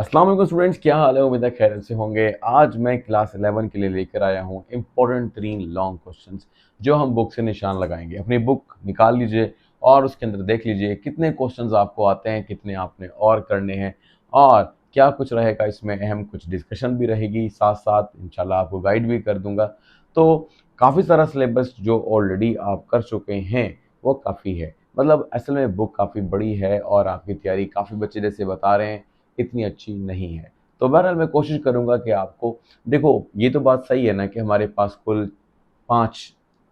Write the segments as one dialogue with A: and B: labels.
A: अस्सलाम वालेकुम स्टूडेंट्स, क्या हाल है। उम्मीद है खैरियत से होंगे। आज मैं क्लास 11 के लिए लेकर आया हूँ इंपॉर्टेंट 3 लॉन्ग क्वेश्चंस जो हम बुक से निशान लगाएंगे। अपनी बुक निकाल लीजिए और उसके अंदर देख लीजिए कितने क्वेश्चंस आपको आते हैं, कितने आपने और करने हैं और क्या कुछ रहेगा। इसमें अहम कुछ डिस्कशन भी रहेगी, साथ साथ इंशाल्लाह आपको गाइड भी कर दूंगा। तो काफ़ी सारा सिलेबस जो ऑलरेडी आप कर चुके हैं वो काफ़ी है। मतलब असल में बुक काफ़ी बड़ी है और आपकी तैयारी काफ़ी बच्चे जैसे बता रहे हैं इतनी अच्छी नहीं है। तो बहरहाल मैं कोशिश करूँगा कि आपको देखो, ये तो बात सही है ना कि हमारे पास कुल 5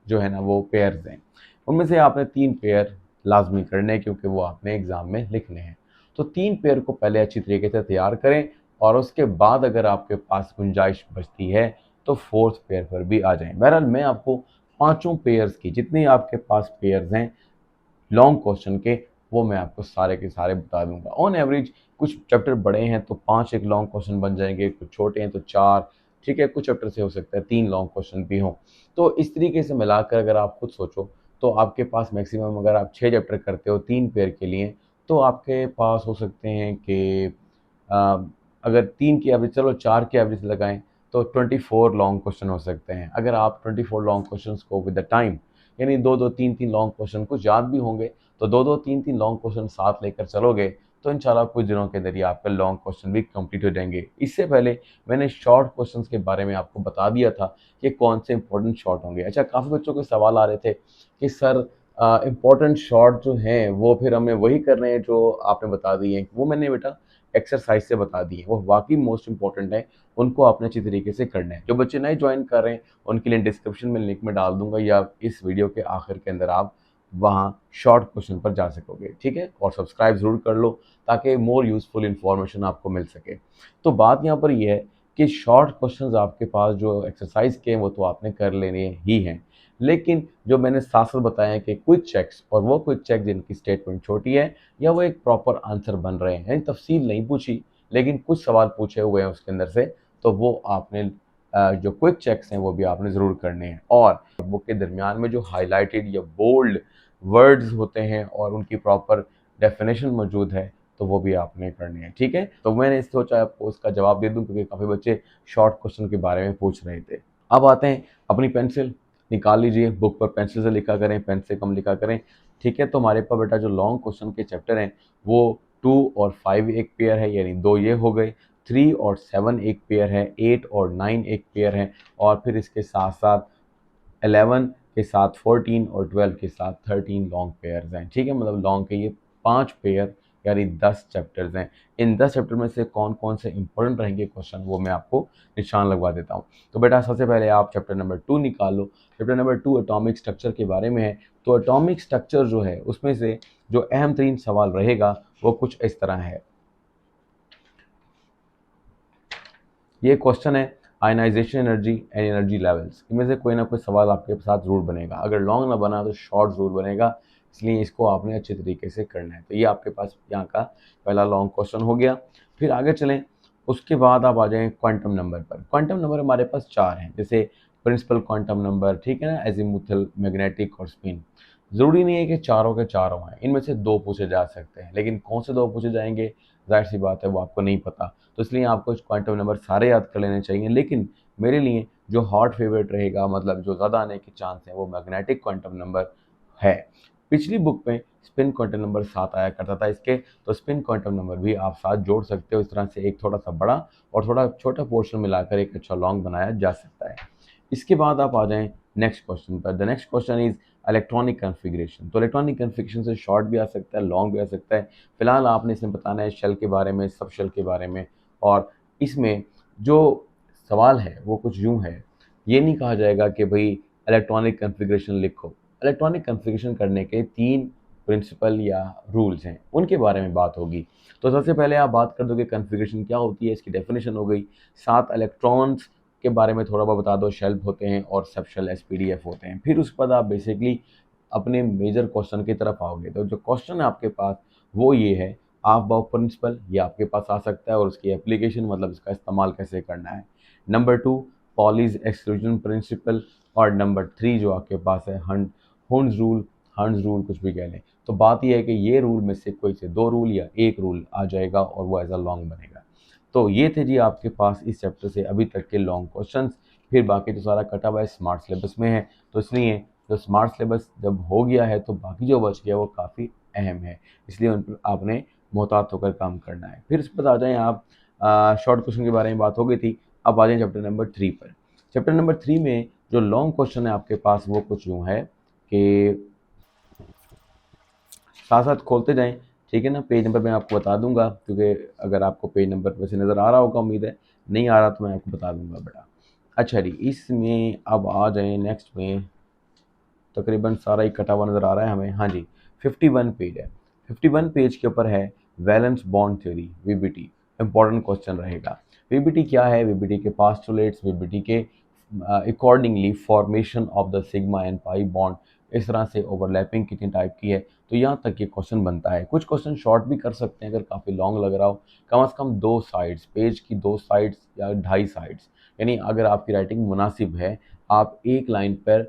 A: जो है ना वो पेयर्स हैं। उनमें से आपने 3 पेयर लाज़मी करने हैं क्योंकि वो आपने एग्ज़ाम में लिखने हैं। तो 3 पेयर को पहले अच्छी तरीके से तैयार करें और उसके बाद अगर आपके पास गुंजाइश बचती है तो 4th पेयर पर भी आ जाएँ। बहरहाल मैं आपको पाँचों पेयर्स की जितनी आपके पास पेयर्स हैं लॉन्ग क्वेश्चन के, वो मैं आपको सारे के सारे बता दूंगा। ऑन एवरेज कुछ चैप्टर बड़े हैं तो 5 एक लॉन्ग क्वेश्चन बन जाएंगे, कुछ छोटे हैं तो 4, ठीक है, कुछ चैप्टर से हो सकता है 3 लॉन्ग क्वेश्चन भी हों। तो इस तरीके से मिलाकर अगर आप खुद सोचो तो आपके पास मैक्सिमम अगर आप 6 चैप्टर करते हो 3 पेयर के लिए तो आपके पास हो सकते हैं कि अ, अगर 3 की एवरेज, चलो 4 की एवरेज लगाएं तो 24 लॉन्ग क्वेश्चन हो सकते हैं। अगर आप 24 लॉन्ग क्वेश्चंस को विद द टाइम, यानी 2-2 3-3 लॉन्ग क्वेश्चन कुछ याद भी होंगे तो 2-2 3-3 लॉन्ग क्वेश्चन साथ लेकर चलोगे तो इंशाल्लाह कुछ दिनों के अंदर ही आपके लॉन्ग क्वेश्चन भी कंप्लीट हो जाएंगे। इससे पहले मैंने शॉर्ट क्वेश्चंस के बारे में आपको बता दिया था कि कौन से इंपॉर्टेंट शॉर्ट होंगे। अच्छा, काफ़ी बच्चों के सवाल आ रहे थे कि सर इंपॉर्टेंट शॉर्ट जो हैं वो फिर हमें वही करने हैं जो आपने बता दिए हैं। वो मैंने बेटा एक्सरसाइज से बता दिए, वो वाकई मोस्ट इंपॉर्टेंट है, उनको आपने अच्छी तरीके से करना है। जो बच्चे नए ज्वाइन कर रहे हैं उनके लिए डिस्क्रिप्शन में लिंक में डाल दूंगा या इस वीडियो के आखिर के अंदर आप वहाँ शॉर्ट क्वेश्चन पर जा सकोगे, ठीक है। और सब्सक्राइब ज़रूर कर लो ताकि मोर यूज़फुल इन्फॉर्मेशन आपको मिल सके। तो बात यहाँ पर यह है कि शॉर्ट क्वेश्चंस आपके पास जो एक्सरसाइज के हैं वो तो आपने कर लेने ही हैं, लेकिन जो मैंने साथ साथ बताया है कि क्विक चेक्स, और वो क्विक चेक जिनकी स्टेटमेंट छोटी है या वो एक प्रॉपर आंसर बन रहे हैं, यानी तफसील नहीं पूछी लेकिन कुछ सवाल पूछे हुए हैं उसके अंदर से, तो वो आपने जो क्विक चेक्स हैं वो भी आपने ज़रूर करने हैं। और बुक के दरमियान में जो हाईलाइटेड या बोल्ड वर्ड्स होते हैं और उनकी प्रॉपर डेफिनेशन मौजूद है तो वो भी आपने करने हैं, ठीक है। तो मैंने सोचा आपको उसका जवाब दे दूं क्योंकि काफ़ी बच्चे शॉर्ट क्वेश्चन के बारे में पूछ रहे थे। अब आते हैं, अपनी पेंसिल निकाल लीजिए, बुक पर पेंसिल से लिखा करें, पेन से कम लिखा करें, ठीक है। तो हमारे पास बेटा जो लॉन्ग क्वेश्चन के चैप्टर हैं वो 2 और 5 एक पेयर है, यानी 2 ये हो गए, 3 और 7 एक पेयर है, 8 और 9 एक पेयर है, और फिर इसके साथ साथ 11 के साथ 14 और 12 के साथ 13 लॉन्ग पेयर्स हैं, ठीक है। मतलब लॉन्ग के ये 5 पेयर यानी 10 चैप्टर्स हैं। इन 10 चैप्टर में से कौन कौन से इंपॉर्टेंट रहेंगे क्वेश्चन वो मैं आपको निशान लगवा देता हूँ। तो बेटा सबसे पहले आप चैप्टर नंबर 2 निकाल लो। चैप्टर नंबर 2 एटॉमिक स्ट्रक्चर के बारे में है। तो एटॉमिक स्ट्रक्चर जो है उसमें से जो अहम तरीन सवाल रहेगा वो कुछ इस तरह है। ये क्वेश्चन है ionization energy and energy levels. इनमें से कोई ना कोई सवाल आपके साथ ज़रूर बनेगा, अगर लॉन्ग ना बना तो शॉर्ट ज़रूर बनेगा, इसलिए इसको आपने अच्छे तरीके से करना है। तो ये आपके पास यहाँ का पहला लॉन्ग क्वेश्चन हो गया। फिर आगे चलें, उसके बाद आप आ जाएँ क्वांटम नंबर पर। क्वांटम नंबर हमारे पास 4 हैं, जैसे प्रिंसिपल क्वांटम नंबर, ठीक है ना, एजीमुथल, मैग्नेटिक और स्पिन। ज़रूरी नहीं है कि चारों के चारों आएँ, इनमें से 2 पूछे जा सकते हैं, लेकिन कौन से 2 पूछे जाएंगे ज़ाहिर सी बात है वो आपको नहीं पता। तो इसलिए आपको क्वांटम नंबर सारे याद कर लेने चाहिए, लेकिन मेरे लिए जो हॉट फेवरेट रहेगा, मतलब जो ज़्यादा आने के चांस हैं, वो मैग्नेटिक क्वांटम नंबर है। पिछली बुक में स्पिन क्वांटम नंबर 7 आया करता था इसके, तो स्पिन क्वांटम नंबर भी आप 7 जोड़ सकते हो। इस तरह से एक थोड़ा सा बड़ा और थोड़ा छोटा पोर्शन मिलाकर एक अच्छा लॉन्ग बनाया जा सकता है। इसके बाद आप आ जाएँ नेक्स्ट क्वेश्चन पर। The next question is electronic configuration. तो इलेक्ट्रॉनिक कॉन्फ़िगरेशन से शॉर्ट भी आ सकता है, लॉन्ग भी आ सकता है। फिलहाल आपने इसमें बताना है शेल के बारे में, सब शेल के बारे में, और इसमें जो सवाल है वो कुछ यूँ है, ये नहीं कहा जाएगा कि भई इलेक्ट्रॉनिक कॉन्फ़िगरेशन लिखो। इलेक्ट्रॉनिक कॉन्फ़िगरेशन करने के 3 प्रिंसिपल या रूल्स हैं, उनके बारे में बात होगी। तो सबसे पहले आप बात कर दो कि कॉन्फ़िगरेशन क्या होती है, इसकी डेफिनेशन हो गई। 7 इलेक्ट्रॉन्स के बारे में थोड़ा बहुत बता दो, शेल होते हैं और सब शेल एसपीडीएफ होते हैं। फिर उसके बाद आप बेसिकली अपने मेजर क्वेश्चन की तरफ आओगे। तो जो क्वेश्चन है आपके पास वो ये है, हाफ बाउ प्रिंसिपल, ये आपके पास आ सकता है और उसकी एप्लीकेशन, मतलब इसका इस्तेमाल कैसे करना है। नंबर 2 पॉलीज एक्सक्लूजन प्रिंसिपल, और नंबर 3 जो आपके पास है हंड्स रूल कुछ भी कह लें। तो बात यह है कि ये रूल में से कोई से 2 रूल या 1 रूल आ जाएगा और वो एज अ लॉन्ग बनेगा। तो ये थे जी आपके पास इस चैप्टर से अभी तक के लॉन्ग क्वेश्चंस। फिर बाकी तो सारा कटा हुआ है स्मार्ट सिलेबस में है, तो इसलिए जो स्मार्ट सिलेबस जब हो गया है तो बाकी जो बच गया वो काफ़ी अहम है, इसलिए उन पर आपने मोहतात होकर काम करना है। फिर उसके बाद आ जाएँ आप, शॉर्ट क्वेश्चन के बारे में बात हो गई थी, अब आ जाएँ चैप्टर नंबर 3 पर। चैप्टर नंबर 3 में जो लॉन्ग क्वेश्चन है आपके पास वो कुछ यूँ है कि साथ साथ खोलते जाएं, ठीक है ना। पेज नंबर मैं आपको बता दूंगा, क्योंकि अगर आपको पेज नंबर वैसे नज़र आ रहा होगा, उम्मीद है, नहीं आ रहा तो मैं आपको बता दूंगा बेटा। अच्छा जी, इसमें अब आ जाएं नेक्स्ट में, तकरीबन सारा ही कटा हुआ नज़र आ रहा है हमें। हाँ जी, 51 पेज है। 51 पेज के ऊपर है valence bond theory, VBT. Important question रहेगा। वीबीटी क्या है, वीबीटी के पास्टुलेट्स, वीबीटी के accordingly formation of the sigma and pi bond, इस तरह से ओवरलैपिंग कितनी टाइप की है, तो यहाँ तक ये क्वेश्चन बनता है। कुछ क्वेश्चन शॉर्ट भी कर सकते हैं अगर काफ़ी लॉन्ग लग रहा हो, कम से कम 2 साइड्स, पेज की 2 साइड्स या 2.5 साइड्स, यानी अगर आपकी राइटिंग मुनासिब है, आप एक लाइन पर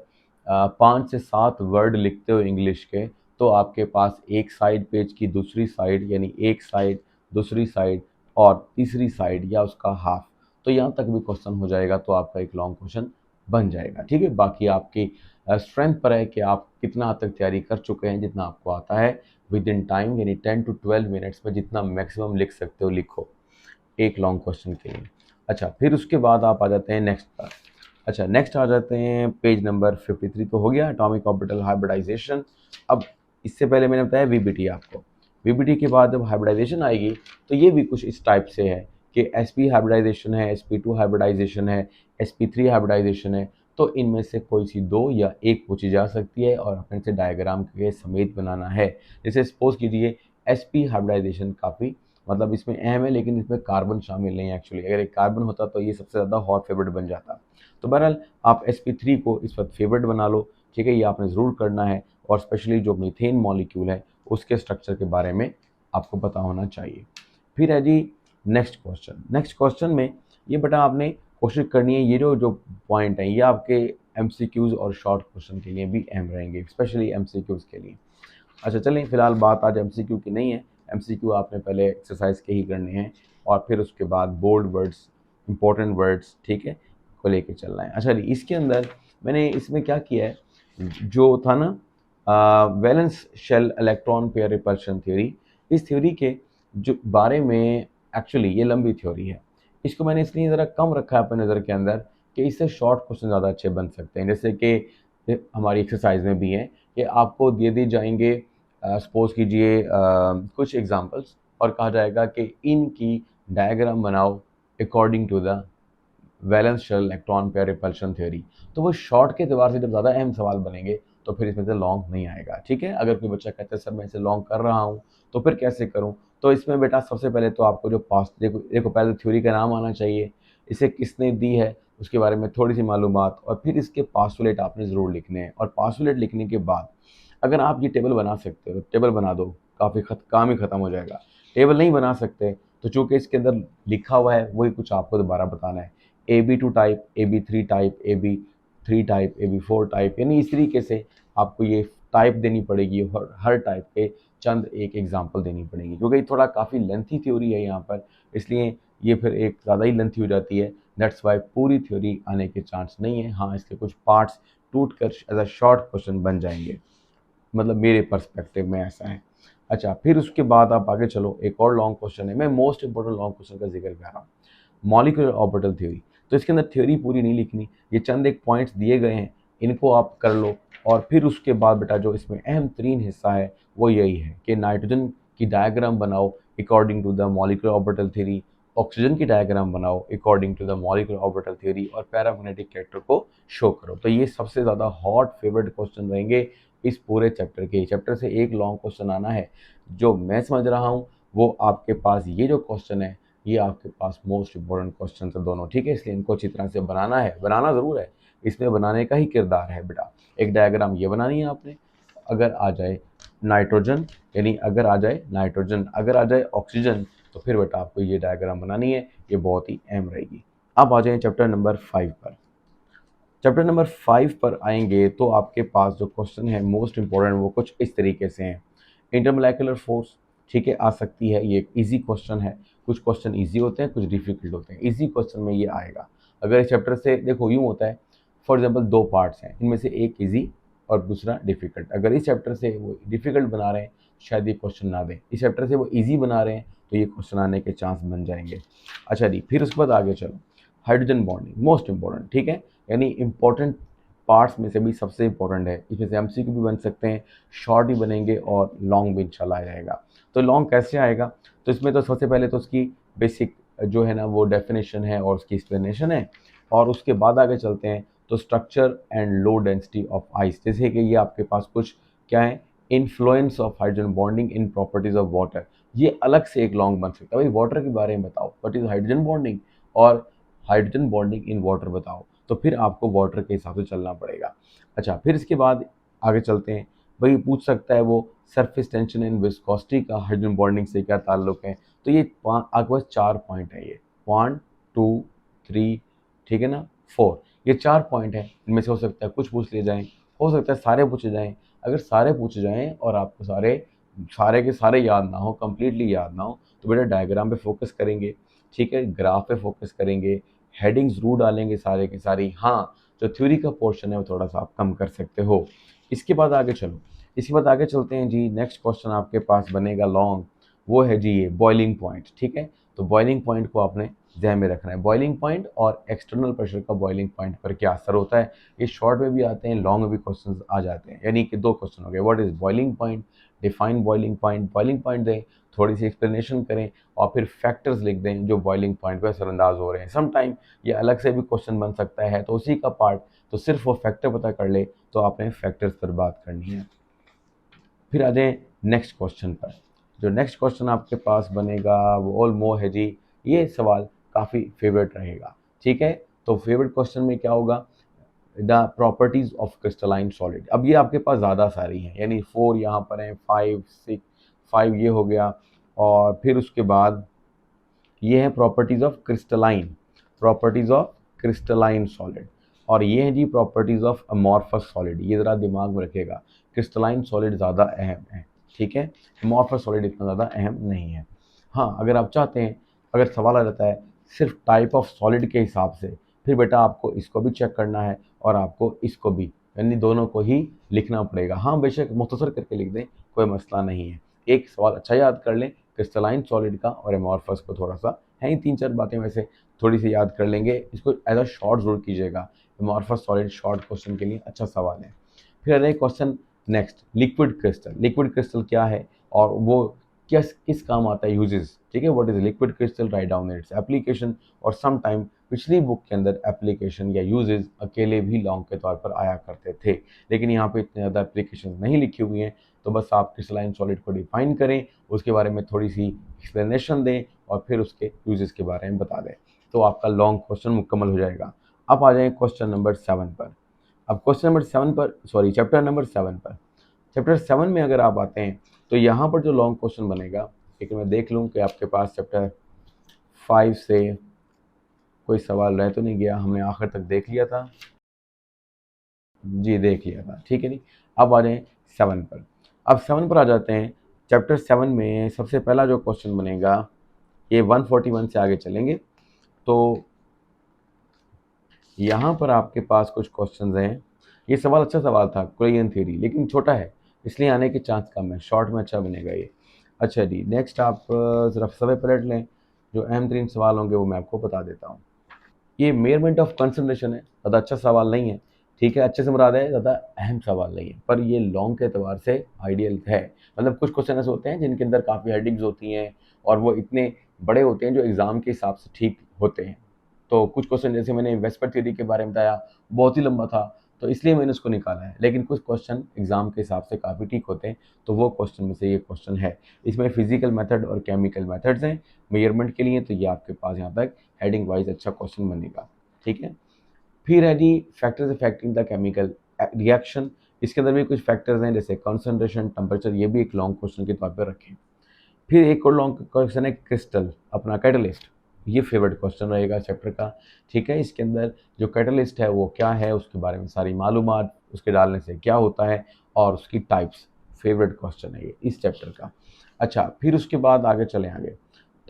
A: 5 से 7 वर्ड लिखते हो इंग्लिश के, तो आपके पास एक साइड पेज की, दूसरी साइड यानी एक साइड, दूसरी साइड और तीसरी साइड या उसका हाफ, तो यहाँ तक भी क्वेश्चन हो जाएगा, तो आपका एक लॉन्ग क्वेश्चन बन जाएगा। ठीक है, बाकी आपकी स्ट्रेंथ पर है कि आप कितना हद तक तैयारी कर चुके हैं, जितना आपको आता है विद इन टाइम, यानी 10 to 12 मिनट्स में जितना मैक्सिमम लिख सकते हो लिखो एक लॉन्ग क्वेश्चन के लिए। अच्छा, फिर उसके बाद आप आ जाते हैं नेक्स्ट पर। अच्छा, नेक्स्ट आ जाते हैं पेज नंबर 53, तो हो गया एटॉमिक ऑर्बिटल हाइब्रिडाइजेशन। अब इससे पहले मैंने बताया वीबीटी आपको, वीबीटी के बाद जब हाइब्रिडाइजेशन आएगी तो ये भी कुछ इस टाइप से है कि एसपी हाइब्रिडाइजेशन है, sp2 हाइब्रिडाइजेशन है, sp3 हाइब्रिडाइजेशन है, तो इनमें से कोई सी दो या एक पूछी जा सकती है और अपने से डायग्राम के समेत बनाना है। जैसे सपोज कीजिए sp हाइब्रिडाइजेशन काफ़ी मतलब इसमें अहम है, लेकिन इसमें कार्बन शामिल नहीं है एक्चुअली। अगर एक कार्बन होता तो ये सबसे ज़्यादा हॉट फेवरेट बन जाता। तो बहरहाल आप sp3 को इस वक्त फेवरेट बना लो, ठीक है, ये आपने ज़रूर करना है। और स्पेशली जो मीथेन मॉलिक्यूल है उसके स्ट्रक्चर के बारे में आपको पता होना चाहिए। फिर है जी नेक्स्ट क्वेश्चन। नेक्स्ट क्वेश्चन में ये बेटा आपने कोशिश करनी है, ये जो जो पॉइंट है ये आपके एमसीक्यूज़ और शॉर्ट क्वेश्चन के लिए भी अहम रहेंगे, स्पेशली एमसीक्यूज़ के लिए। अच्छा चलें, फिलहाल बात आज एमसीक्यू की नहीं है, एमसीक्यू आपने पहले एक्सरसाइज के ही करने हैं और फिर उसके बाद बोल्ड वर्ड्स, इंपॉर्टेंट वर्ड्स, ठीक है, को लेके चलना है। अच्छा जी, इसके अंदर मैंने इसमें क्या किया है, जो था ना valence shell electron pair repulsion theory, इस थ्योरी के जो बारे में एक्चुअली ये लंबी थ्योरी है, इसको मैंने इसलिए ज़रा कम रखा है अपने नज़र के अंदर कि इससे शॉर्ट क्वेश्चन ज़्यादा अच्छे बन सकते हैं। जैसे कि हमारी एक्सरसाइज में भी है कि आपको दे दी जाएंगे, सपोज कीजिए कुछ एग्जांपल्स, और कहा जाएगा कि इनकी डायग्राम बनाओ according to the valence shell electron pair repulsion theory. तो वो शॉर्ट के एतबार से जब ज़्यादा अहम सवाल बनेंगे तो फिर इसमें से लॉन्ग नहीं आएगा। ठीक है, अगर कोई बच्चा कहता है सर मैं इसे लॉन्ग कर रहा हूँ तो फिर कैसे करूँ, तो इसमें बेटा सबसे पहले तो आपको जो पास देखो देखो पहले थ्योरी का नाम आना चाहिए, इसे किसने दी है उसके बारे में थोड़ी सी मालूमात, और फिर इसके पास्टुलेट आपने ज़रूर लिखने हैं। और पास्टुलेट लिखने के बाद अगर आप ये टेबल बना सकते हो टेबल बना दो, काफ़ी काम ही ख़त्म हो जाएगा। टेबल नहीं बना सकते तो चूँकि इसके अंदर लिखा हुआ है वही कुछ आपको दोबारा बताना है। AB2 type, AB3 type, AB3 type, AB4 type, यानी इस तरीके से आपको ये टाइप देनी पड़ेगी और हर टाइप के चंद एक एग्जांपल देनी पड़ेगी, क्योंकि थोड़ा काफ़ी लेंथी थ्योरी है यहाँ पर, इसलिए ये फिर एक ज़्यादा ही लेंथी हो जाती है। दैट्स वाई पूरी थ्योरी आने के चांस नहीं है। हाँ, इसके कुछ पार्ट्स टूट कर एज अ शॉर्ट क्वेश्चन बन जाएंगे, मतलब मेरे पर्सपेक्टिव में ऐसा है। अच्छा, फिर उसके बाद आप आगे चलो, एक और लॉन्ग क्वेश्चन है, मैं मोस्ट इंपॉर्टेंट लॉन्ग क्वेश्चन का जिक्र कर रहा हूँ, मॉलिक्यूलर ऑर्बिटल थ्योरी। तो इसके अंदर थ्योरी पूरी नहीं लिखनी, ये चंद एक पॉइंट्स दिए गए हैं, इनको आप कर लो। और फिर उसके बाद बेटा जो इसमें अहम तरीन हिस्सा है वो यही है कि नाइट्रोजन की डायग्राम बनाओ according to the molecular orbital theory, oxygen की डायग्राम बनाओ according to the molecular orbital theory, और पैरामैग्नेटिक कैरेक्टर को शो करो। तो ये सबसे ज़्यादा हॉट फेवरेट क्वेश्चन रहेंगे इस पूरे चैप्टर के। चैप्टर से एक लॉन्ग क्वेश्चन आना है, जो मैं समझ रहा हूँ वो आपके पास ये जो क्वेश्चन है ये आपके पास मोस्ट इंपॉर्टेंट क्वेश्चन है दोनों, ठीक है, इसलिए इनको अच्छी तरह से बनाना है, बनाना ज़रूर है, इसमें बनाने का ही किरदार है बेटा। एक डायग्राम ये बनानी है आपने, अगर आ जाए नाइट्रोजन, यानी अगर आ जाए नाइट्रोजन, अगर आ जाए ऑक्सीजन, तो फिर बेटा आपको ये डायग्राम बनानी है, ये बहुत ही अहम रहेगी। अब आ जाए चैप्टर नंबर 5 पर। चैप्टर नंबर 5 पर आएंगे तो आपके पास जो क्वेश्चन है मोस्ट इंपॉर्टेंट वो कुछ इस तरीके से हैं। इंटरमोलेकुलर फोर्स, ठीक है, आ सकती है, ये एक ईजी क्वेश्चन है। कुछ क्वेश्चन ईजी होते हैं, कुछ डिफिकल्ट होते हैं। ईजी क्वेश्चन में ये आएगा। अगर इस चैप्टर से देखो यूँ होता है, फॉर एग्जाम्पल 2 पार्ट्स हैं, इनमें से एक ईजी और दूसरा डिफिकल्ट। अगर इस चैप्टर से वो डिफिकल्ट बना रहे हैं शायद ये क्वेश्चन ना दें, इस चैप्टर से वो ईजी बना रहे हैं तो ये क्वेश्चन आने के चांस बन जाएंगे। अच्छा जी, फिर उसके बाद आगे चलो, हाइड्रोजन बॉन्डिंग मोस्ट इंपॉर्टेंट, ठीक है, यानी इंपॉर्टेंट पार्ट्स में से भी सबसे इंपॉर्टेंट है। इसमें से एमसीक्यू भी बन सकते हैं, शॉर्ट भी बनेंगे और लॉन्ग भी इंशाल्लाह आ जाएगा। तो लॉन्ग कैसे आएगा, तो इसमें तो सबसे पहले तो उसकी बेसिक जो है ना वो डेफिनेशन है और उसकी एक्सप्लेनेशन है, और उसके बाद आगे चलते हैं तो structure and low density of ice, जैसे कि ये आपके पास कुछ क्या है, influence of hydrogen bonding in properties of water, ये अलग से एक लॉन्ग बन सकता है। भाई वाटर के बारे में बताओ, व्हाट इज हाइड्रोजन बॉन्डिंग, और हाइड्रोजन बॉन्डिंग इन वाटर बताओ, तो फिर आपको वाटर के हिसाब से चलना पड़ेगा। अच्छा, फिर इसके बाद आगे चलते हैं, भाई पूछ सकता है वो सरफेस टेंशन एंड विस्कोसिटी का हाइड्रोजन बॉन्डिंग से क्या ताल्लुक है, तो ये आपके पास 4 पॉइंट है, ये 1 2 3, ठीक है ना, 4, ये 4 पॉइंट है। इनमें से हो सकता है कुछ पूछ लिए जाएं, हो सकता है सारे पूछे जाएं। अगर सारे पूछे जाएं और आपको सारे सारे के सारे याद ना हो, कंप्लीटली याद ना हो, तो बेटा डायग्राम पे फोकस करेंगे, ठीक है, ग्राफ पे फोकस करेंगे, हेडिंग जरूर डालेंगे सारे की सारी। हाँ, जो थ्योरी का पोर्शन है वो थोड़ा सा आप कम कर सकते हो। इसके बाद आगे चलो, इसके बाद आगे चलते हैं जी, नेक्स्ट क्वेश्चन आपके पास बनेगा लॉन्ग, वो है जी ये बॉइलिंग पॉइंट, ठीक है। तो बॉइलिंग पॉइंट को आपने ध्यान में रखना है, बॉइलिंग पॉइंट और एक्सटर्नल प्रेशर का बॉइलिंग पॉइंट पर क्या असर होता है। ये शॉर्ट में भी आते हैं, लॉन्ग में भी क्वेश्चन आ जाते हैं, यानी कि 2 क्वेश्चन हो गए, what is boiling point, define boiling point, boiling point दें, थोड़ी सी एक्सप्लेनेशन करें और फिर फैक्टर्स लिख दें जो बॉइलिंग पॉइंट पर असरअंदाज हो रहे हैं। सम टाइम ये अलग से भी क्वेश्चन बन सकता है, तो उसी का पार्ट, तो सिर्फ वो फैक्टर पता कर ले तो आपने फैक्टर्स पर बात करनी है। फिर आ जाएं नेक्स्ट क्वेश्चन पर, जो नेक्स्ट क्वेश्चन आपके पास बनेगा वो ऑल मो है जी, ये सवाल काफ़ी फेवरेट रहेगा, ठीक है। तो फेवरेट क्वेश्चन में क्या होगा, the properties of crystalline solid. अब ये आपके पास ज़्यादा सारी हैं, यानी 4 यहाँ पर हैं, 5 6, 5 ये हो गया, और फिर उसके बाद ये है properties of crystalline, properties of crystalline solid, और ये है जी प्रॉपर्टीज ऑफ अमॉर्फस सॉलिड। ये ज़रा दिमाग में रखिएगा, क्रिस्टलाइन सॉलिड ज़्यादा अहम है, ठीक है, अमॉर्फस सॉलिड इतना ज़्यादा अहम नहीं है। हाँ, अगर आप चाहते हैं, अगर सवाल आ जाता है सिर्फ टाइप ऑफ सॉलिड के हिसाब से, फिर बेटा आपको इसको भी चेक करना है और आपको इसको भी, यानी दोनों को ही लिखना पड़ेगा। हाँ, बेशक मुख्तसर करके लिख दें, कोई मसला नहीं है। एक सवाल अच्छा याद कर लें क्रिस्टलाइन सॉलिड का, और एमॉर्फस को थोड़ा सा है ही 3-4 बातें वैसे थोड़ी सी याद कर लेंगे, इसको एज अ शॉर्ट जरूर कीजिएगा। एमॉर्फस सॉलिड शॉर्ट क्वेश्चन के लिए अच्छा सवाल है। फिर अगला question next, liquid crystal, liquid crystal क्या है और वो किस किस काम आता है, यूजेस, ठीक है, what is liquid crystal, write down its application, और सम टाइम पिछली बुक के अंदर एप्लीकेशन या यूजेस अकेले भी लॉन्ग के तौर पर आया करते थे, लेकिन यहाँ पे इतने ज़्यादा एप्लीकेशन नहीं लिखी हुई हैं, तो बस आप क्रिस्टलाइन सॉलिड को डिफाइन करें, उसके बारे में थोड़ी सी एक्सप्लेनेशन दें और फिर उसके यूजेस के बारे में बता दें, तो आपका लॉन्ग क्वेश्चन मुकम्मल हो जाएगा। अब आ जाए क्वेश्चन नंबर 7 पर। अब क्वेश्चन नंबर 7 पर, सॉरी, चैप्टर नंबर 7 पर, चैप्टर 7 में अगर आप आते हैं तो यहाँ पर जो लॉन्ग क्वेश्चन बनेगा, लेकिन मैं देख लूँ कि आपके पास चैप्टर 5 से कोई सवाल रह तो नहीं गया, हमने आखिर तक देख लिया था जी, देख लिया था, ठीक है जी। अब आ जाएं 7 पर। अब 7 पर आ जाते हैं, चैप्टर 7 में सबसे पहला जो क्वेश्चन बनेगा, ये 141 से आगे चलेंगे, तो यहाँ पर आपके पास कुछ क्वेश्चंस हैं। ये सवाल अच्छा सवाल था, कोरियन थ्योरी, लेकिन छोटा है इसलिए आने के चांस कम है, शॉर्ट में अच्छा बनेगा ये। अच्छा जी, नेक्स्ट आप ज़रा समय पलट लें, जो अहम तरीन सवाल होंगे वो मैं आपको बता देता हूँ। ये मेजरमेंट ऑफ कंसंट्रेशन है, ज़्यादा अच्छा सवाल नहीं है, ठीक है, अच्छे से मुराद है ज़्यादा अहम सवाल नहीं है, पर ये लॉन्ग के एतबार से आइडियल है। मतलब कुछ क्वेश्चन ऐसे होते हैं जिनके अंदर काफ़ी हेडिंग्स होती हैं और वो इतने बड़े होते हैं जो एग्ज़ाम के हिसाब से ठीक होते हैं। तो कुछ क्वेश्चन, जैसे मैंने वेस्पर थ्योरी के बारे में बताया, बहुत ही लंबा था, तो इसलिए मैंने उसको निकाला है, लेकिन कुछ क्वेश्चन एग्जाम के हिसाब से काफ़ी ठीक होते हैं, तो वो क्वेश्चन में से ये क्वेश्चन है। इसमें फिजिकल मेथड और केमिकल मेथड्स हैं मेजरमेंट के लिए, तो ये आपके पास यहाँ तक हेडिंग वाइज अच्छा क्वेश्चन बनेगा, ठीक है। फिर है जी factors affecting the chemical reaction, इसके अंदर भी कुछ फैक्टर्स हैं जैसे कंसंट्रेशन, टेम्परेचर, ये भी एक लॉन्ग क्वेश्चन के तौर पर रखें। फिर एक और लॉन्ग क्वेश्चन है क्रिस्टल, अपना कैटलिस्ट, ये फेवरेट क्वेश्चन रहेगा चैप्टर का, ठीक है। इसके अंदर जो कैटलिस्ट है वो क्या है, उसके बारे में सारी मालूमात, उसके डालने से क्या होता है और उसकी टाइप्स, फेवरेट क्वेश्चन है ये इस चैप्टर का। अच्छा, फिर उसके बाद आगे चलें, आगे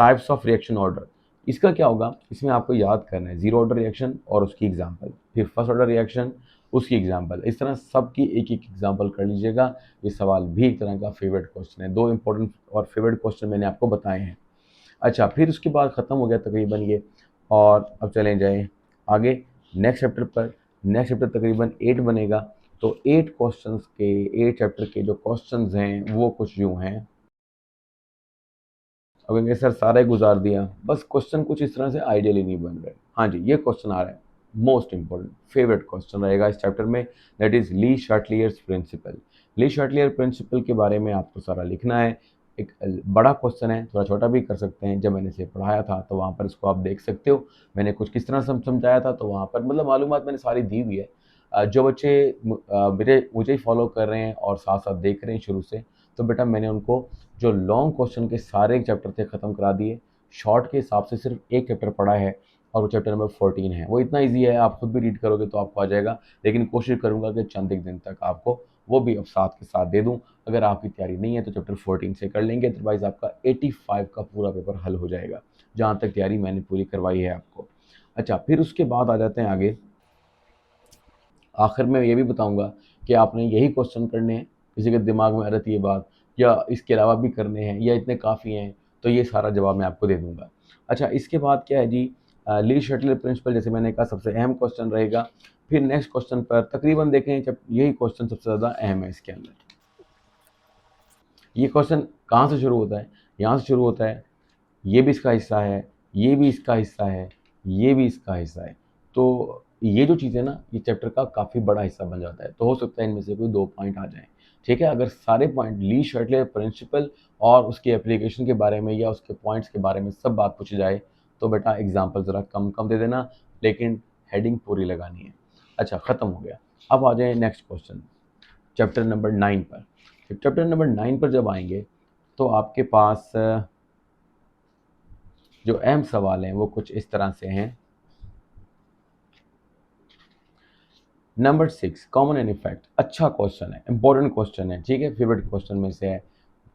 A: टाइप्स ऑफ रिएक्शन ऑर्डर, इसका क्या होगा, इसमें आपको याद करना है जीरो ऑर्डर रिएक्शन और उसकी एग्जांपल, फिर फर्स्ट ऑर्डर रिएक्शन उसकी एग्जांपल, इस तरह सबकी एक एक एग्जांपल कर लीजिएगा। ये सवाल भी एक तरह का फेवरेट क्वेश्चन है, दो इंपॉर्टेंट और फेवरेट क्वेश्चन मैंने आपको बताए हैं। अच्छा, फिर उसके बाद ख़त्म हो गया तकरीबन ये, और अब चले जाएँ आगे नेक्स्ट चैप्टर पर। नेक्स्ट चैप्टर तकरीबन 8 बनेगा, तो 8 क्वेश्चंस के 8 चैप्टर के जो क्वेश्चंस हैं वो कुछ यूँ हैं। अब कहेंगे सर सारा ही गुजार दिया, बस क्वेश्चन कुछ इस तरह से आइडियली नहीं बन रहे। हाँ जी, ये क्वेश्चन आ रहा है, मोस्ट इंपॉर्टेंट फेवरेट क्वेश्चन रहेगा इस चैप्टर में, that is Le Chatelier's principle. Le Chatelier principle के बारे में आपको सारा लिखना है। एक बड़ा क्वेश्चन है, थोड़ा छोटा भी कर सकते हैं, जब मैंने इसे पढ़ाया था तो वहाँ पर इसको आप देख सकते हो, मैंने कुछ किस तरह समझाया था, तो वहाँ पर मतलब मालूमात मैंने सारी दी हुई है। जो बच्चे मुझे फॉलो कर रहे हैं और साथ साथ देख रहे हैं शुरू से, तो बेटा मैंने उनको जो लॉन्ग क्वेश्चन के सारे चैप्टर थे ख़त्म करा दिए, शॉर्ट के हिसाब से सिर्फ एक चैप्टर पढ़ा है और वो चैप्टर नंबर 14 है। वो इतना ईजी है, आप खुद भी रीड करोगे तो आपको आ जाएगा, लेकिन कोशिश करूँगा कि चंद एक दिन तक आपको वो भी अब साथ के साथ दे दूँ। अगर आपकी तैयारी नहीं है तो चैप्टर 14 से कर लेंगे, अदरवाइज़ आपका 85 का पूरा पेपर हल हो जाएगा, जहाँ तक तैयारी मैंने पूरी करवाई है आपको। अच्छा, फिर उसके बाद आ जाते हैं आगे। आखिर में ये भी बताऊँगा कि आपने यही क्वेश्चन करने हैं, किसी के दिमाग में आ रही है ये बात, या इसके अलावा भी करने हैं या इतने काफ़ी हैं, तो ये सारा जवाब मैं आपको दे दूँगा। अच्छा, इसके बाद क्या है जी, ली शटल प्रिंसिपल जैसे मैंने कहा सबसे अहम क्वेश्चन रहेगा। फिर नेक्स्ट क्वेश्चन पर तकरीबन देखें, जब यही क्वेश्चन सबसे ज़्यादा अहम है इसके अंदर। ये क्वेश्चन कहाँ से शुरू होता है? यहाँ से शुरू होता है, ये भी इसका हिस्सा है, ये भी इसका हिस्सा है, ये भी इसका हिस्सा है। तो ये जो चीज़ है ना, ये चैप्टर का काफ़ी बड़ा हिस्सा बन जाता है। तो हो सकता है इनमें से कोई 2 पॉइंट आ जाएँ, ठीक है? अगर सारे पॉइंट ली शर्टले प्रिंसिपल और उसकी एप्लीकेशन के बारे में या उसके पॉइंट्स के बारे में सब बात पूछी जाए, तो बेटा एग्ज़ाम्पल ज़रा कम-कम दे देना, लेकिन हेडिंग पूरी लगानी है। अच्छा, ख़त्म हो गया। अब आ जाएँ नेक्स्ट क्वेश्चन, चैप्टर नंबर 9 पर। चैप्टर नंबर 9 पर जब आएँगे, तो आपके पास जो अहम सवाल हैं वो कुछ इस तरह से हैं। नंबर 6 कॉमन एंड इफेक्ट, अच्छा क्वेश्चन है, इंपॉर्टेंट क्वेश्चन है, ठीक है, फेवरेट क्वेश्चन में से है।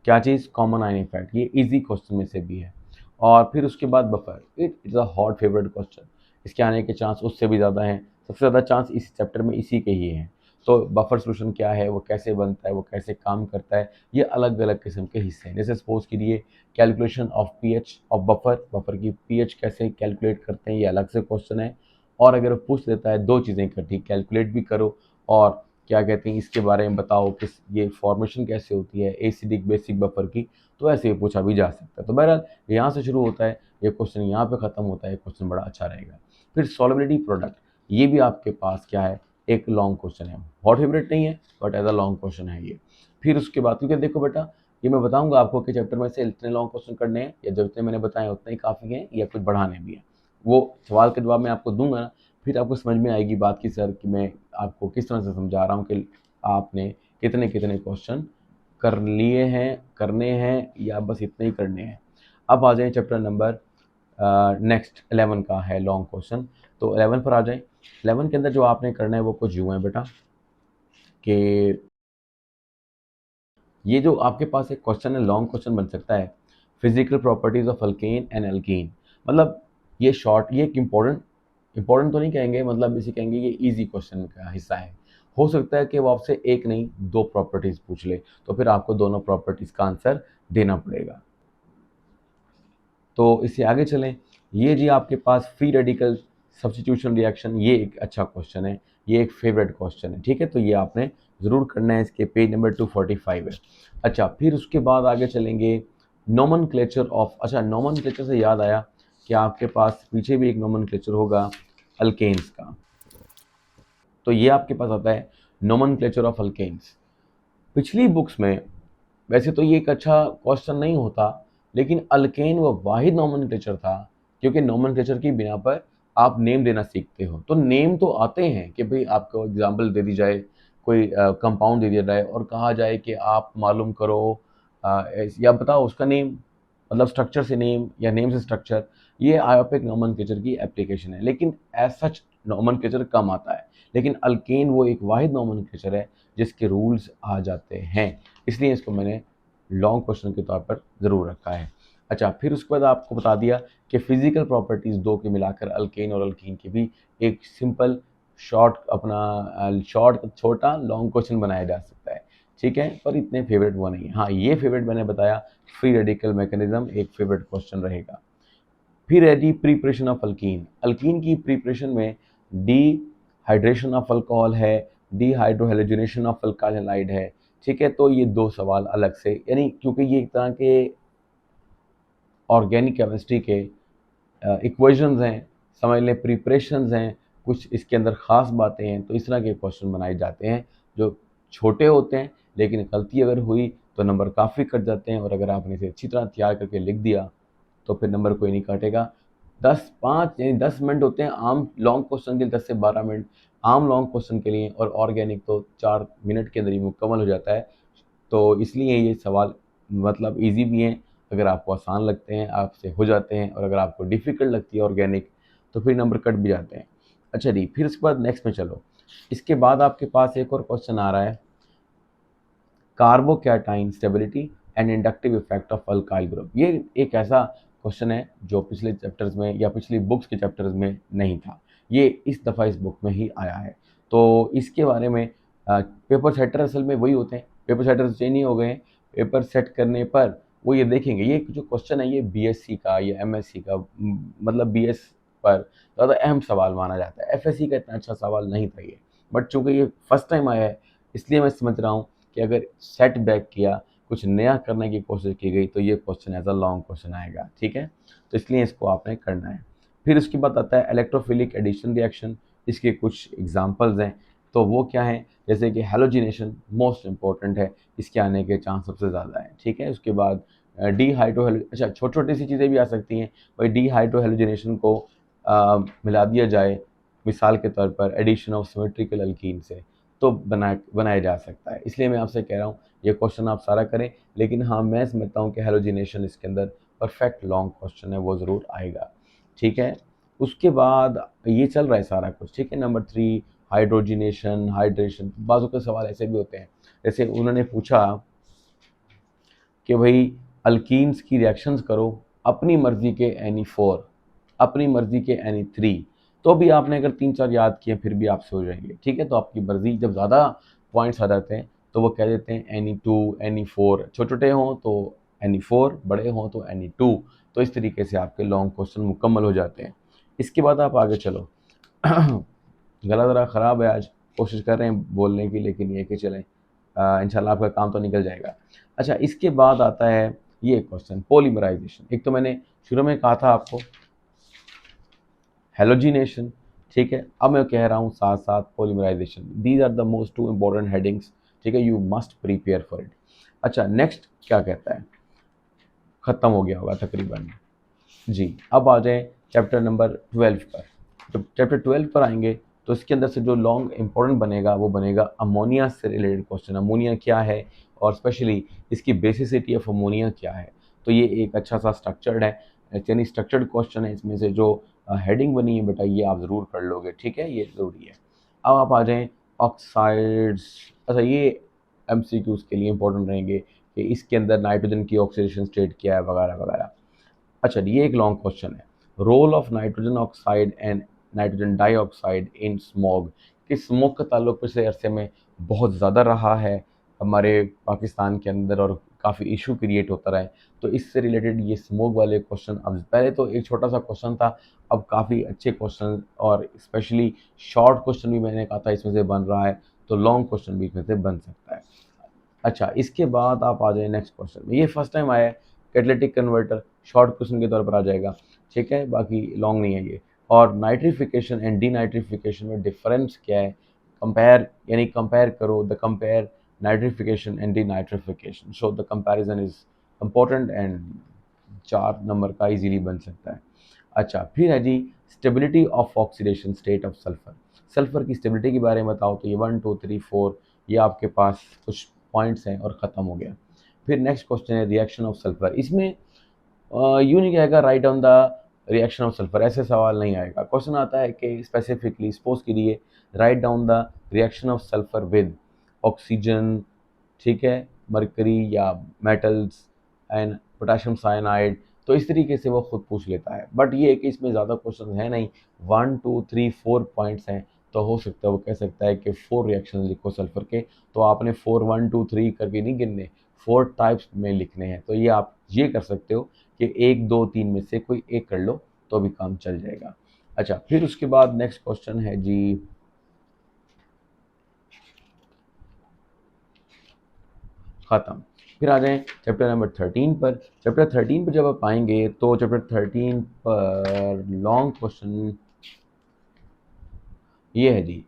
A: क्या चीज़? कॉमन एंड इफेक्ट, ये इजी क्वेश्चन में से भी है। और फिर उसके बाद buffer, it is a hot favourite question, इसके आने के चांस उससे भी ज़्यादा हैं, सबसे ज़्यादा चांस इस चैप्टर में इसी के ही हैं। तो बफर सॉल्यूशन क्या है, वो कैसे बनता है, वो कैसे काम करता है, ये अलग अलग किस्म के हिस्से हैं। जैसे सपोज कीजिए calculation of pH of buffer, buffer की पीएच कैसे कैलकुलेट करते हैं, ये अलग से क्वेश्चन है। और अगर वो पूछ लेता है दो चीज़ें इकट्ठी, कैलकुलेट भी करो और क्या कहते हैं इसके बारे में बताओ कि ये फॉर्मेशन कैसे होती है एसिडिक बेसिक बफर की, तो ऐसे ही पूछा भी जा सकता है। तो बहरहाल यहाँ से शुरू होता है ये क्वेश्चन, यहाँ पे ख़त्म होता है, क्वेश्चन बड़ा अच्छा रहेगा। फिर सॉल्युबिलिटी प्रोडक्ट, ये भी आपके पास क्या है, एक लॉन्ग क्वेश्चन है, हॉट फेवरेट नहीं है but as a long question है ये। फिर उसके बाद क्योंकि देखो बेटा, ये मैं बताऊंगा आपको कि चैप्टर में से इतने लॉन्ग क्वेश्चन करने हैं या जितने मैंने बताए उतने ही काफ़ी हैं या कुछ बढ़ाने भी हैं, वो सवाल के जवाब मैं आपको दूंगा ना, फिर आपको समझ में आएगी बात की सर कि मैं आपको किस तरह से समझा रहा हूँ कि आपने कितने कितने क्वेश्चन कर लिए हैं, करने हैं या बस इतने ही करने हैं। अब आ जाएँ चैप्टर नंबर नेक्स्ट 11 का है लॉन्ग क्वेश्चन, तो 11 पर आ जाएँ। 11 के अंदर जो आपने करना है वो कुछ यूँ है बेटा कि ये जो आपके पास एक क्वेश्चन है, लॉन्ग क्वेश्चन बन सकता है, physical properties of alkane and alkene. मतलब ये शॉर्ट, ये एक इम्पोर्टेंट तो नहीं कहेंगे, मतलब इसे कहेंगे ये इजी क्वेश्चन का हिस्सा है। हो सकता है कि वो आपसे एक नहीं दो प्रॉपर्टीज पूछ ले, तो फिर आपको दोनों प्रॉपर्टीज का आंसर देना पड़ेगा। तो इससे आगे चलें, ये जी आपके पास फ्री रेडिकल सब्स्टिट्यूशन रिएक्शन, ये एक अच्छा क्वेश्चन है, ये एक फेवरेट क्वेश्चन है, ठीक है, तो ये आपने ज़रूर करना है, इसके पेज नंबर 245 है। अच्छा, फिर उसके बाद आगे चलेंगे नोमेनक्लेचर ऑफ, अच्छा नोमेनक्लेचर से याद आया कि आपके पास पीछे भी एक नोमेनक्लेचर होगा अल्केन्स का, तो ये आपके पास आता है नोमेनक्लेचर ऑफ अल्केन्स। पिछली बुक्स में वैसे तो ये एक अच्छा क्वेश्चन नहीं होता, लेकिन अल्केन वो वाहिद नोमेनक्लेचर था, क्योंकि नोमेनक्लेचर की बिना पर आप नेम देना सीखते हो, तो नेम तो आते हैं कि भाई आपको एग्जांपल दे दी जाए, कोई कंपाउंड दे दिया जाए और कहा जाए कि आप मालूम करो या बताओ उसका नेम, मतलब स्ट्रक्चर से नेम या नेम से स्ट्रक्चर, ये आयोपिक नोमेनक्लेचर की एप्लीकेशन है, लेकिन एज सच नोमेनक्लेचर कम आता है। लेकिन अल्केन वो एक वाहिद नोमेनक्लेचर है जिसके रूल्स आ जाते हैं, इसलिए इसको मैंने लॉन्ग क्वेश्चन के तौर पर ज़रूर रखा है। अच्छा, फिर उसके बाद आपको बता दिया कि फिजिकल प्रॉपर्टीज दो के मिलाकर अल्केन और अल्कीन की भी एक सिंपल शॉर्ट अपना शॉर्ट छोटा लॉन्ग क्वेश्चन बनाया जा सकता है, ठीक है, पर इतने फेवरेट वो नहीं है। हाँ, ये फेवरेट मैंने बताया, फ्री रेडिकल मैकेनिज्म एक फेवरेट क्वेश्चन रहेगा। फिर है जी प्रिपरेशन ऑफ अल्कीन। अल्कीन की प्रिपरेशन में डी हाइड्रेशन ऑफ अल्कोहल है, D hydrohalogenation of alkyl halide है, ठीक है। तो ये दो सवाल अलग से, यानी क्योंकि ये एक तरह के ऑर्गेनिक केमिस्ट्री के इक्वेशंस हैं, समझ लें प्रिपरेशंस हैं, कुछ इसके अंदर ख़ास बातें हैं, तो इस तरह के क्वेश्चन बनाए जाते हैं जो छोटे होते हैं, लेकिन गलती अगर हुई तो नंबर काफ़ी कट जाते हैं, और अगर आपने इसे अच्छी तरह तैयार करके लिख दिया तो फिर नंबर कोई नहीं काटेगा। 10 5 यानी 10 मिनट होते हैं आम लॉन्ग क्वेश्चन के लिए, 10 से 12 मिनट आम लॉन्ग क्वेश्चन के लिए, और ऑर्गेनिक तो 4 मिनट के अंदर ही मुकम्मल हो जाता है। तो इसलिए ये सवाल मतलब ईजी भी हैं, अगर आपको आसान लगते हैं आपसे हो जाते हैं, और अगर आपको डिफ़िकल्ट लगती है ऑर्गेनिक तो फिर नंबर कट भी जाते हैं। अच्छा जी, फिर उसके बाद नेक्स्ट में चलो। इसके बाद आपके पास एक और क्वेश्चन आ रहा है, carbocation stability and inductive effect of alkyl group. ये एक ऐसा क्वेश्चन है जो पिछले चैप्टर्स में या पिछली बुक्स के चैप्टर्स में नहीं था, ये इस दफ़ा इस बुक में ही आया है। तो इसके बारे में पेपर सेटर असल में वही होते हैं, पेपर सेटर चेंज नहीं हो गए हैं। पेपर सेट करने पर वो ये देखेंगे, ये जो क्वेश्चन है ये बीएससी का या एमएससी का मतलब बीएस पर ज़्यादा अहम सवाल माना जाता है। एफएससी का इतना अच्छा सवाल नहीं था ये, बट चूंकि ये फर्स्ट टाइम आया है इसलिए मैं समझ रहा हूँ कि अगर सेट बैक किया, कुछ नया करने की कोशिश की गई तो ये question as a long question आएगा, ठीक है। तो इसलिए इसको आपने करना है। फिर उसके बाद आता है इलेक्ट्रोफिलिक एडिशन रिएक्शन, इसके कुछ एग्जांपल्स हैं, तो वो क्या है, जैसे कि हेलोजिनेशन मोस्ट इंपॉर्टेंट है, इसके आने के चांस सबसे ज़्यादा है, ठीक है। उसके बाद डी हाइड्रोहेलो, अच्छा छोटी छोटी सी चीज़ें भी आ सकती हैं भाई, डी हाइड्रोहेलोजिनेशन को मिला दिया जाए मिसाल के तौर पर एडिशन ऑफ सिमेट्रिकल अल्कीन से, तो बनाया जा सकता है। इसलिए मैं आपसे कह रहा हूँ ये क्वेश्चन आप सारा करें, लेकिन हाँ मैं समझता हूँ कि हेलोजिनेशन इसके अंदर परफेक्ट लॉन्ग क्वेश्चन है, वो ज़रूर आएगा, ठीक है। उसके बाद ये चल रहा है सारा कुछ, ठीक है। नंबर 3 हाइड्रोजिनेशन हाइड्रेशन, बाजू के सवाल ऐसे भी होते हैं, जैसे उन्होंने पूछा कि भाई अल्कीन्स की रिएक्शंस करो अपनी मर्जी के एनी 4, अपनी मर्जी के एनी 3, तो भी आपने अगर 3 4 याद किए फिर भी आपसे हो जाएंगे, ठीक है। तो आपकी मर्जी, जब ज़्यादा पॉइंट्स आ जाते हैं तो वो कह देते हैं एनी 2 एनी 4, छोटे छोटे हों तो एनी 4, बड़े हों तो एनी 2। तो इस तरीके से आपके लॉन्ग क्वेश्चन मुकम्मल हो जाते हैं। इसके बाद आप आगे चलो। गला ज़रा ख़राब है आज, कोशिश कर रहे हैं बोलने की, लेकिन ये कि चलें इंशाल्लाह आपका काम तो निकल जाएगा। अच्छा, इसके बाद आता है ये क्वेश्चन पॉलीमराइजेशन। एक तो मैंने शुरू में कहा था आपको हेलोजिनेशन, ठीक है। अब मैं कह रहा हूँ साथ साथ polymerization, these are the most two important headings, ठीक है, you must prepare for it. अच्छा, नेक्स्ट क्या कहता है, ख़त्म हो गया होगा तकरीबन जी। अब आ जाए चैप्टर नंबर 12 पर। जब चैप्टर 12 पर आएंगे तो इसके अंदर से जो लॉन्ग इंपॉर्टेंट बनेगा वो बनेगा अमोनिया से रिलेटेड क्वेश्चन, अमोनिया क्या है और स्पेशली इसकी बेसिसिटी ऑफ अमोनिया क्या है। तो ये एक अच्छा सा स्ट्रक्चर्ड है, यानी स्ट्रक्चर्ड क्वेश्चन है। इसमें से जो हेडिंग बनी है बेटा ये आप ज़रूर कर लोगे, ठीक है, ये ज़रूरी है। अब आप आ जाएँ ऑक्साइड्स। अच्छा, ये एमसीक्यूज़ के लिए इंपॉर्टेंट रहेंगे कि इसके अंदर नाइट्रोजन की ऑक्सीडेशन स्टेट क्या है वगैरह वगैरह। अच्छा, ये एक लॉन्ग क्वेश्चन है, role of nitrogen oxide and nitrogen dioxide in smog, कि स्मोक का ताल्लुक पिछले अरसे में बहुत ज़्यादा रहा है हमारे पाकिस्तान के अंदर और काफ़ी इशू क्रिएट होता रहा है। तो इससे रिलेटेड ये स्मोक वाले क्वेश्चन, अब पहले तो एक छोटा सा क्वेश्चन था, अब काफ़ी अच्छे क्वेश्चन और स्पेशली शॉर्ट क्वेश्चन भी मैंने कहा था इसमें से बन रहा है, तो लॉन्ग क्वेश्चन भी इसमें से बन सकता है। अच्छा, इसके बाद आप आ जाए नेक्स्ट क्वेश्चन में, ये फर्स्ट टाइम आया है, कैटालिटिक कन्वर्टर शॉर्ट क्वेश्चन के तौर पर आ जाएगा, ठीक है, बाकी लॉन्ग नहीं है ये। और नाइट्रिफिकेशन एंड डीनाइट्रिफिकेशन में डिफरेंस क्या है, कंपेयर यानी कंपेयर करो, the compare nitrification and denitrification, so the comparison is important and 4 number का इजीली बन सकता है। अच्छा, फिर है जी stability of oxidation state of sulphur, sulphur की स्टेबिलिटी के बारे में बताओ, तो ये 1 2 3 4 ये आपके पास कुछ पॉइंट्स हैं और ख़त्म हो गया। फिर नेक्स्ट क्वेश्चन है रिएक्शन ऑफ सल्फर, इसमें यूँ नहीं कहेगा write down the reaction of sulphur, ऐसे सवाल नहीं आएगा। क्वेश्चन आता है कि स्पेसिफिकली सपोज कीजिए write down the reaction of sulphur with oxygen, ठीक है, मरकरी या मेटल्स एंड पोटेशियम साइनाइड, तो इस तरीके से वो खुद पूछ लेता है। बट ये है कि इसमें ज़्यादा क्वेश्चन है नहीं, 1 2 3 4 पॉइंट्स हैं, तो हो सकता है वो कह सकता है कि 4 रिएक्शन लिखो सल्फर के, तो आपने 4 1 2 3 करके नहीं गिनने, 4 टाइप्स में लिखने हैं। तो ये आप ये कर सकते हो कि 1 2 3 में से कोई एक कर लो तो भी काम चल जाएगा। अच्छा, फिर उसके बाद नेक्स्ट क्वेश्चन है जी, खत्म। फिर आ जाएं चैप्टर नंबर 13 पर। चैप्टर 13 पर जब आप आएंगे तो चैप्टर 13 पर लॉन्ग क्वेश्चन ये है जी,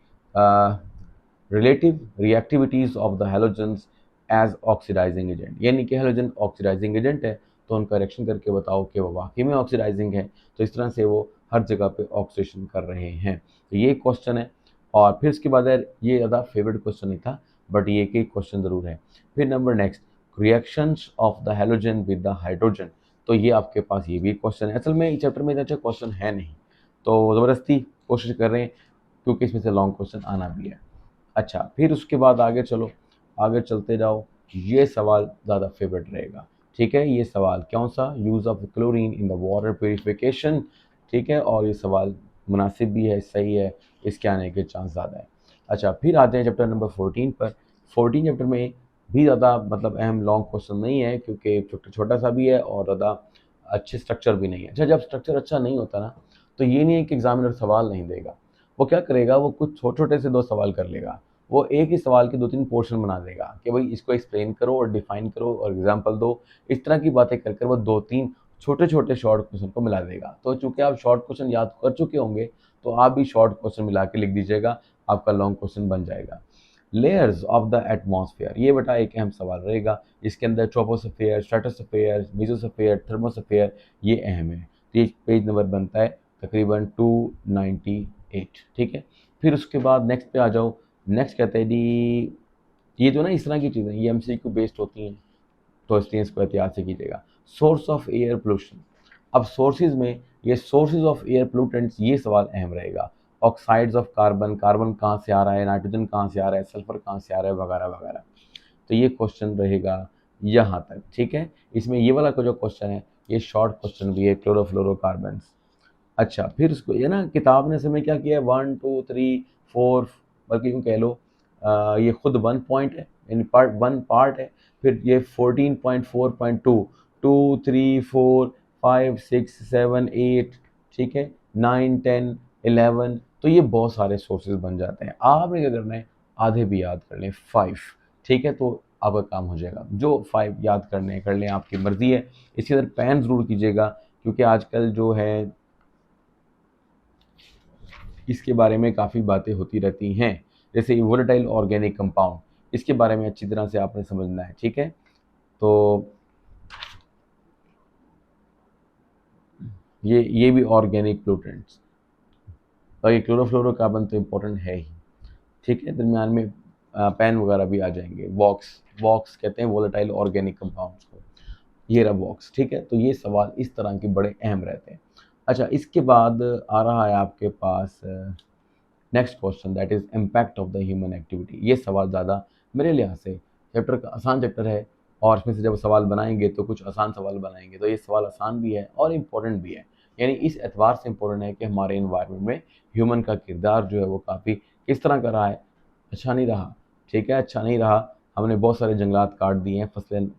A: relative reactivities of the halogens as oxidising agent, यानी कि हैलोजन ऑक्सीडाइजिंग एजेंट है तो उनका रिएक्शन करके बताओ कि वो वाकई में ऑक्सीडाइजिंग है। तो इस तरह से वो हर जगह पे ऑक्सीडेशन कर रहे हैं, तो ये क्वेश्चन है। और फिर इसके बाद यार ये ज़्यादा फेवरेट क्वेश्चन नहीं था, बट ये एक क्वेश्चन ज़रूर है। फिर number next, reactions of the halogen with the hydrogen, तो ये आपके पास ये भी क्वेश्चन है। असल में इस चैप्टर में इतना अच्छा क्वेश्चन है नहीं, तो ज़बरदस्ती कोशिश कर रहे हैं क्योंकि इसमें से लॉन्ग क्वेश्चन आना भी है। अच्छा, फिर उसके बाद आगे चलो, आगे चलते जाओ। ये सवाल ज़्यादा फेवरेट रहेगा, ठीक है। ये सवाल कौन सा, use of chlorine in the water purification, ठीक है। और ये सवाल मुनासिब भी है, सही है, इसके आने के चांस ज़्यादा है। अच्छा, फिर आते हैं चैप्टर नंबर 14 पर। 14 चैप्टर में भी ज़्यादा मतलब अहम लॉन्ग क्वेश्चन नहीं है क्योंकि चैप्टर छोटा सा भी है और ज़्यादा अच्छे स्ट्रक्चर भी नहीं है। अच्छा, जब स्ट्रक्चर अच्छा नहीं होता ना, तो ये नहीं है कि एग्जामिनर सवाल नहीं देगा। वो क्या करेगा, वो कुछ छोटे छोटे से 2 सवाल कर लेगा। वो एक ही सवाल के 2-3 पोर्शन बना देगा कि भाई इसको एक्सप्लेन करो और डिफाइन करो और एग्जांपल दो। इस तरह की बातें कर कर वो 2-3 छोटे-छोटे शॉर्ट क्वेश्चन को मिला देगा। तो चूँकि आप शॉर्ट क्वेश्चन याद कर चुके होंगे, तो आप भी शॉर्ट क्वेश्चन मिला के लिख दीजिएगा, आपका लॉन्ग क्वेश्चन बन जाएगा। लेयर्स ऑफ द एटमॉस्फेयर, ये बेटा एक अहम सवाल रहेगा। इसके अंदर ट्रोपोस्फेयर, स्ट्रेटोस्फेयर, मेसोस्फेयर, थर्मोस्फेयर, ये अहम है। तो ये पेज नंबर बनता है तकरीबन 298, ठीक है। फिर उसके बाद नेक्स्ट पे आ जाओ। नेक्स्ट कहते हैं जी, ये जो ना इस तरह की चीज़ें ये एमसीक्यू बेस्ड होती हैं, तो इसलिए इसको एहतियात से कीजिएगा। सोर्स ऑफ एयर पोल्यूशन, अब सोर्सेज में ये सोर्सेज ऑफ एयर पोल्यूटेंट्स, ये सवाल अहम रहेगा। ऑक्साइड्स ऑफ कार्बन, कार्बन कहाँ से आ रहा है, नाइट्रोजन कहाँ से आ रहा है, सल्फर कहाँ से आ रहा है, वगैरह वगैरह। तो ये क्वेश्चन रहेगा यहाँ तक, ठीक है। इसमें ये वाला जो क्वेश्चन है ये शॉर्ट क्वेश्चन भी है, क्लोरोफ्लोरोकार्बन। अच्छा, फिर उसको ये ना किताब ने समय क्या किया है, 1 2 3 4, बल्कि यूँ कह लो ये खुद 1 पॉइंट है, यानी पार्ट 1 पार्ट है। फिर ये 14.4.2 2 3 4 5 6 7 8, ठीक है, 9 10 11, तो ये बहुत सारे सोर्सेज बन जाते हैं। आपने क्या करना है, आधे भी याद कर लें, 5, ठीक है, तो आपका काम हो जाएगा। जो 5 याद करने हैं कर लें, आपकी मर्ज़ी है। इसके अंदर पेन ज़रूर कीजिएगा क्योंकि आजकल जो है इसके बारे में काफ़ी बातें होती रहती हैं, जैसे वोलेटाइल ऑर्गेनिक कंपाउंड, इसके बारे में अच्छी तरह से आपने समझना है, ठीक है। तो ये भी ऑर्गेनिक पोल्यूटेंट्स, और ये क्लोरोफ्लोरोकार्बन तो इम्पोर्टेंट है ही, ठीक है। दरमियान में पेन वगैरह भी आ जाएंगे। वॉक्स, वॉक्स कहते हैं वोलेटाइल ऑर्गेनिक कंपाउंड्स को, ये रहा बॉक्स, ठीक है। तो ये सवाल इस तरह के बड़े अहम रहते हैं। अच्छा, इसके बाद आ रहा है आपके पास next question, that is impact of the human activity. ये सवाल ज़्यादा मेरे लिहाज से चैप्टर का आसान चैप्टर है, और इसमें से जब सवाल बनाएंगे तो कुछ आसान सवाल बनाएंगे, तो ये सवाल आसान भी है और इम्पोर्टेंट भी है। यानी इस एतबार से इम्पोर्टेंट है कि हमारे इन्वायरमेंट में ह्यूमन का किरदार जो है वो काफ़ी किस तरह का रहा है, अच्छा नहीं रहा, ठीक है, अच्छा नहीं रहा। हमने बहुत सारे जंगलात काट दिए हैं,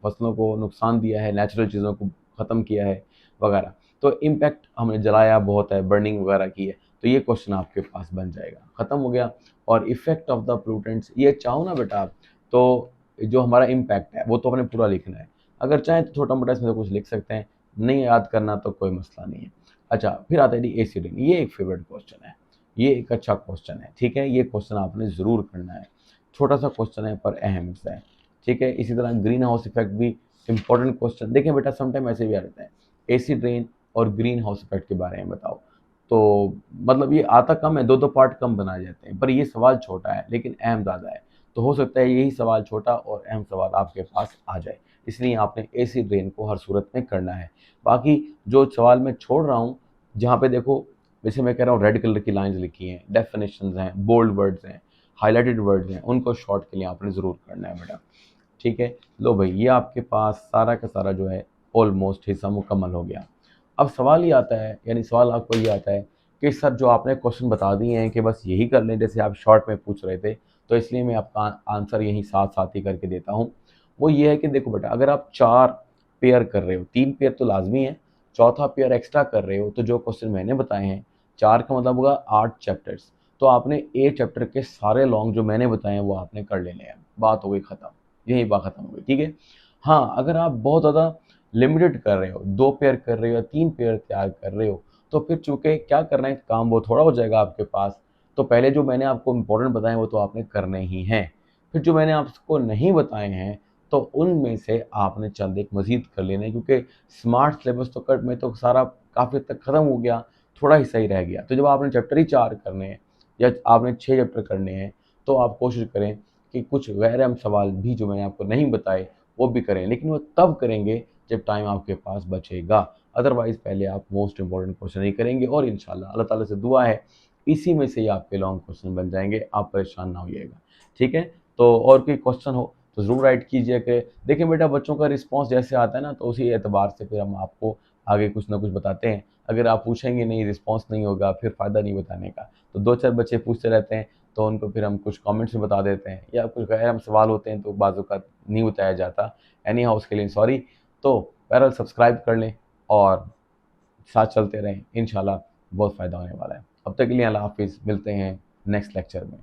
A: फसलों को नुकसान दिया है, नेचुरल चीज़ों को ख़त्म किया है, वगैरह। तो इम्पैक्ट हमने जलाया बहुत है, बर्निंग वगैरह की है, तो ये क्वेश्चन आपके पास बन जाएगा, ख़त्म हो गया। और इफेक्ट ऑफ द पोल्यूटेंट्स, ये चाहो ना बेटा आप, तो जो हमारा इम्पैक्ट है वो तो अपने पूरा लिखना है। अगर चाहें तो छोटा मोटा इसमें से कुछ लिख सकते हैं, नहीं याद करना तो कोई मसला नहीं है। अच्छा, फिर आता है जी एसिड रेन, ये एक फेवरेट क्वेश्चन है, ये एक अच्छा क्वेश्चन है, ठीक है। ये क्वेश्चन आपने ज़रूर करना है, छोटा सा क्वेश्चन है पर अहम हिस्सा है, ठीक है। इसी तरह ग्रीन हाउस इफेक्ट भी इंपॉर्टेंट क्वेश्चन। देखें बेटा, समटाइम ऐसे भी आ जाता है, एसिड रेन और ग्रीन हाउस इफेक्ट के बारे में बताओ, तो मतलब ये आता कम है, 2-2 पार्ट कम बनाए जाते हैं, पर ये सवाल छोटा है लेकिन अहम ज़्यादा है। तो हो सकता है यही सवाल छोटा और अहम सवाल आपके पास आ जाए, इसलिए आपने एसिड रेन को हर सूरत में करना है। बाकी जो सवाल मैं छोड़ रहा हूँ, जहाँ पे देखो, जैसे मैं कह रहा हूँ रेड कलर की लाइंस लिखी हैं, डेफिनेशंस हैं, बोल्ड वर्ड्स हैं, हाइलाइटेड वर्ड्स हैं, उनको शॉर्ट के लिए आपने ज़रूर करना है बेटा, ठीक है। लो भाई, ये आपके पास सारा का सारा जो है ऑलमोस्ट हिस्सा मुकम्मल हो गया। अब सवाल ये आता है, यानी सवाल आपको ये आता है कि सर जो आपने क्वेश्चन बता दिए हैं कि बस यही कर लें, जैसे आप शॉर्ट में पूछ रहे थे, तो इसलिए मैं आपका आंसर यहीं साथ-साथ ही करके देता हूँ। वो ये है कि देखो बेटा, अगर आप 4 पेयर कर रहे हो, 3 पेयर तो लाज़मी है, चौथा पेयर एक्स्ट्रा कर रहे हो, तो जो क्वेश्चन मैंने बताए हैं, 4 का मतलब होगा 8 चैप्टर्स। तो आपने ए चैप्टर के सारे लॉन्ग जो मैंने बताए हैं, वो आपने कर लेने हैं। बात हो गई खत्म, यहीं बात खत्म हो गई, ठीक है? हाँ, अगर आप बहुत ज़्यादा लिमिटेड कर रहे हो, 2 पेयर कर रहे हो या 3 पेयर तैयार कर रहे हो, तो फिर चूँकि क्या करना है, काम वो थोड़ा हो जाएगा आपके पास। तो पहले जो मैंने आपको इम्पोर्टेंट बताए हैं, वो तो आपने करने ही हैं। फिर जो मैंने आपको नहीं बताए हैं, तो उनमें से आपने चंद एक मज़ीद कर लेने हैं, क्योंकि स्मार्ट सिलेबस तो कट में तो सारा काफ़ी हद तक ख़त्म हो गया, थोड़ा हिस्सा ही रह गया। तो जब आपने चैप्टर ही 4 करने हैं या आपने 6 चैप्टर करने हैं, तो आप कोशिश करें कि कुछ गैर अहम सवाल भी जो मैंने आपको नहीं बताए, वो भी करें। लेकिन वो तब करेंगे जब टाइम आपके पास बचेगा। अदरवाइज़ पहले आप मोस्ट इम्पोर्टेंट क्वेश्चन ही करेंगे और इंशाल्लाह अल्लाह ताला से दुआ है, इसी में से ही आपके लॉन्ग क्वेश्चन बन जाएँगे, आप परेशान ना होइएगा। ठीक है? तो और कोई क्वेश्चन हो तो ज़रूर राइट कीजिए कि देखिए बेटा, बच्चों का रिस्पॉन्स जैसे आता है ना, तो उसी एतबार से फिर हम आपको आगे कुछ ना कुछ बताते हैं। अगर आप पूछेंगे नहीं, रिस्पॉन्स नहीं होगा, फिर फ़ायदा नहीं बताने का। तो 2-4 बच्चे पूछते रहते हैं, तो उनको फिर हम कुछ कमेंट्स में बता देते हैं, या कुछ गैर अहम सवाल होते हैं तो बाज़ औक़ात नहीं बताया जाता। एनी हाउ उसके लिए सॉरी। तो बहरहाल सब्सक्राइब कर लें और साथ चलते रहें, इंशाल्लाह बहुत फ़ायदा होने वाला है। अब तक के लिए अल्लाह हाफ़िज़, मिलते हैं नेक्स्ट लेक्चर में।